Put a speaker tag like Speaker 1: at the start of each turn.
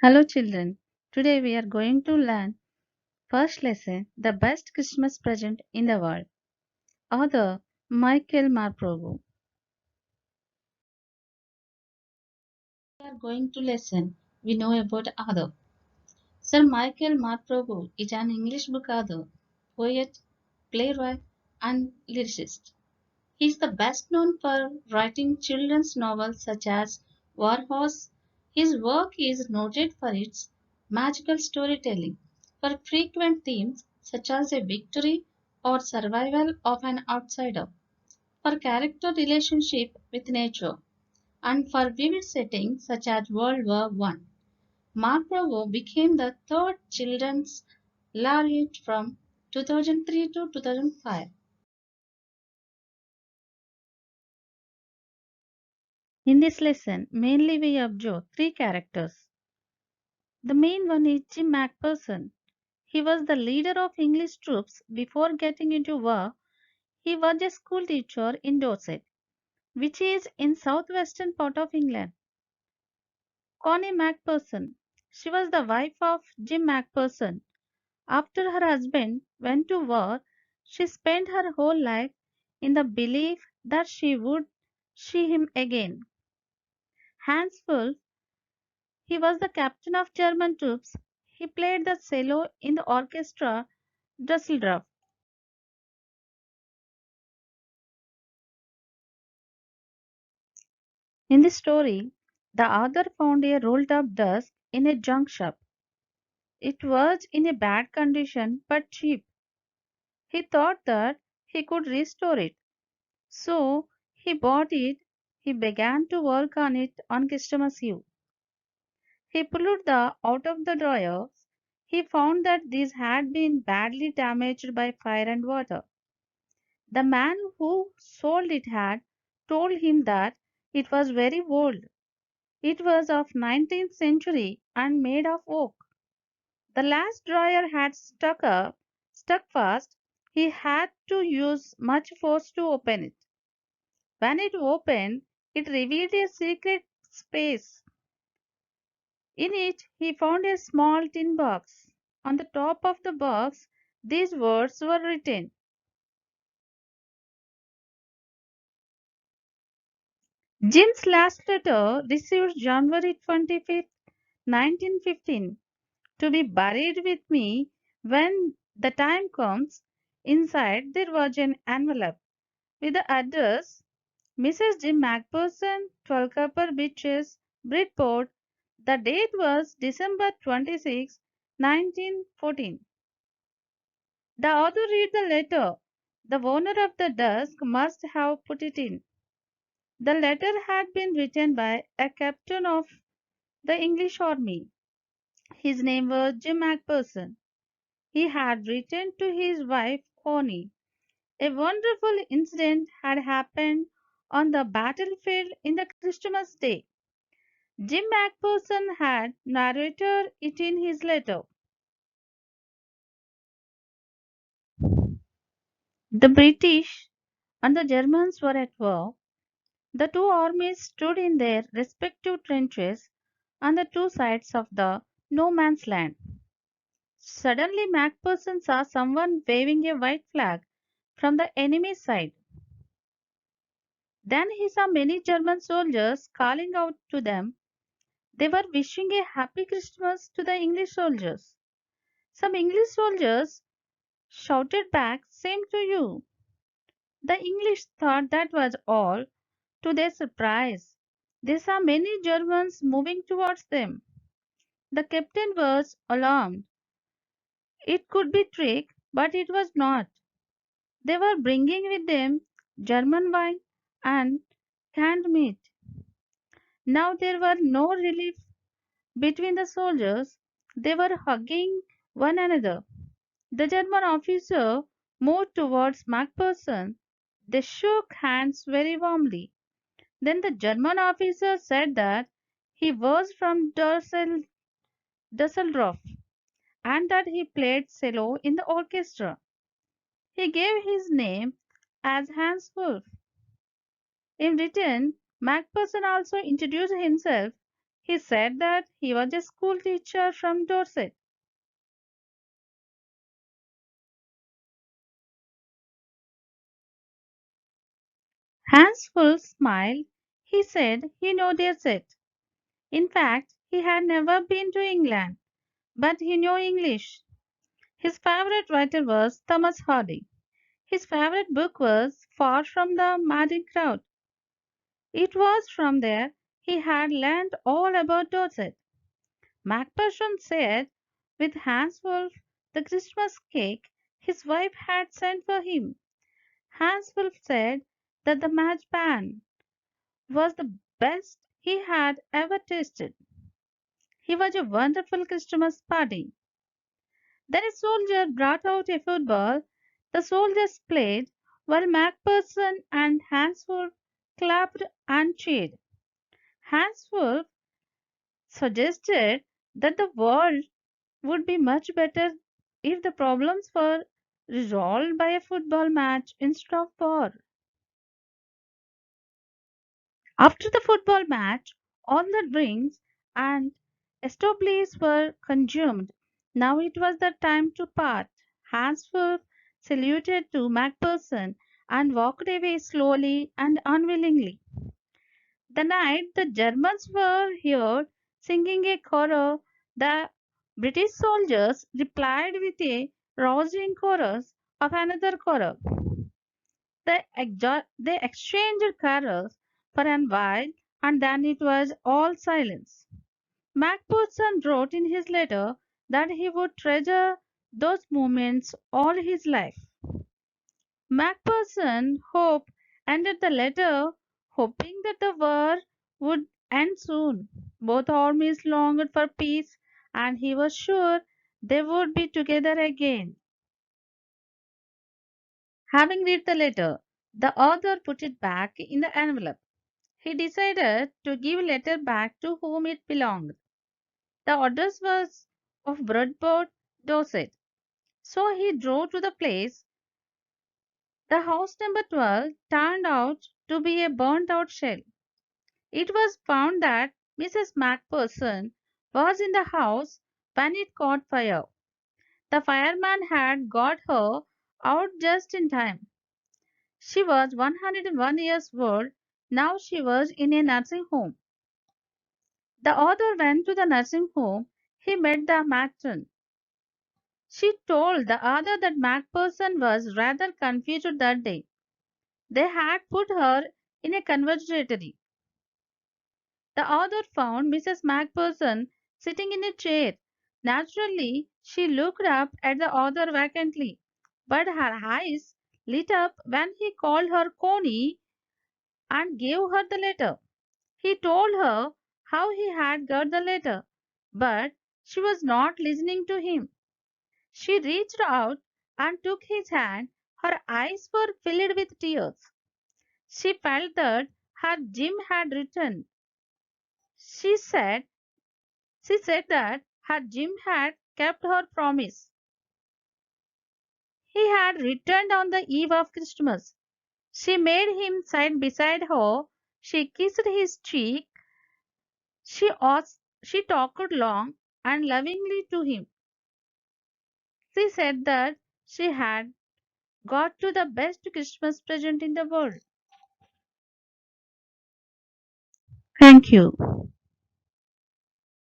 Speaker 1: Hello children. Today we are going to learn first lesson The Best Christmas Present in the World. Author Michael Marprobhu. We are going to listen we know about author. Sir Michael Marprobhu is an English book author, poet, playwright and lyricist. He is the best known for writing children's novels such as War Horse. His work is noted for its magical storytelling, for frequent themes such as a victory or survival of an outsider, for character relationship with nature, and for vivid settings such as World War One. Mark Bravo became the third children's laureate from 2003 to 2005. In this lesson, mainly we observe three characters. The main one is Jim Macpherson. He was the leader of English troops before getting into war. He was a school teacher in Dorset, which is in southwestern part of England. Connie Macpherson. She was the wife of Jim Macpherson. After her husband went to war, she spent her whole life in the belief that she would see him again. Hans Wolff. He was the captain of German troops. He played the cello in the orchestra Dusseldorf. In the story, the author found a rolled up desk in a junk shop. It was in a bad condition but cheap. He thought that he could restore it. So he bought it. He began to work on it on Christmas Eve. He pulled the out of the drawers. He found that these had been badly damaged by fire and water. The man who sold it had told him that it was very old. It was of 19th century and made of oak. The last drawer had stuck fast. He had to use much force to open it. When it opened, it revealed a secret space. In it, he found a small tin box. On the top of the box, these words were written: Jim's last letter, received January 25th, 1915, to be buried with me when the time comes. Inside there was an envelope with the address Mrs. Jim Macpherson, 12 Copper Beaches, Bridport. The date was December 26, 1914. The author read the letter. The owner of the desk must have put it in. The letter had been written by a captain of the English army. His name was Jim Macpherson. He had written to his wife Connie. A wonderful incident had happened on the battlefield in the Christmas day. Jim Macpherson had narrated it in his letter. The British and the Germans were at war. The two armies stood in their respective trenches on the two sides of the no man's land. Suddenly, Macpherson saw someone waving a white flag from the enemy side. Then he saw many German soldiers calling out to them. They were wishing a happy Christmas to the English soldiers. Some English soldiers shouted back, Same to you. The English thought that was all. To their surprise, they saw many Germans moving towards them. The captain was alarmed. It could be trick, but it was not. They were bringing with them German wine and canned meat. Now there were no relief between the soldiers. They were hugging one another. The German officer moved towards Macpherson. They shook hands very warmly. Then the German officer said that he was from Dusseldorf and that he played cello in the orchestra. He gave his name as Hans Wolff. In return, Macpherson also introduced himself. He said that he was a school teacher from Dorset. Hans Wolf smiled. He said he knew Dorset. In fact, he had never been to England, but he knew English. His favorite writer was Thomas Hardy. His favorite book was Far from the Madding Crowd. It was from there he had learned all about Dorset. Macpherson said with Hans Wolf the Christmas cake his wife had sent for him. Hans Wolf said that the marchpan was the best he had ever tasted. He was a wonderful Christmas party. Then a soldier brought out a football. The soldiers played while Macpherson and Hans Wolf clapped and cheered. Hans Wolf suggested that the world would be much better if the problems were resolved by a football match instead of war. After the football match, all the drinks and establishes were consumed. Now it was the time to part. Hans Wolf saluted to Macpherson and walked away slowly and unwillingly. The night the Germans were heard singing a chorus, the British soldiers replied with a rousing chorus of another chorus. They exchanged carols for a while and then it was all silence. Macpherson wrote in his letter that he would treasure those moments all his life. Macpherson hoped ended the letter hoping that the war would end soon. Both armies longed for peace and he was sure they would be together again. Having read the letter, the author put it back in the envelope. He decided to give letter back to whom it belonged. The address was of Broadport, Dorset. So he drove to the place. The house number 12 turned out to be a burnt out shell. It was found that Mrs. Macpherson was in the house when it caught fire. The fireman had got her out just in time. She was 101 years old. Now she was in a nursing home. The author went to the nursing home. He met the matron. She told the other that Macpherson was rather confused that day. They had put her in a conservatory. The author found Mrs. Macpherson sitting in a chair. Naturally, she looked up at the author vacantly, but her eyes lit up when he called her Connie and gave her the letter. He told her how he had got the letter, but she was not listening to him. She reached out and took his hand. Her eyes were filled with tears. She felt that her Jim had returned. She said she said that her Jim had kept her promise. He had returned on the eve of Christmas. She made him sit beside her. She kissed his cheek. She talked long and lovingly to him. She said that she had got to the best Christmas present in the world. Thank you.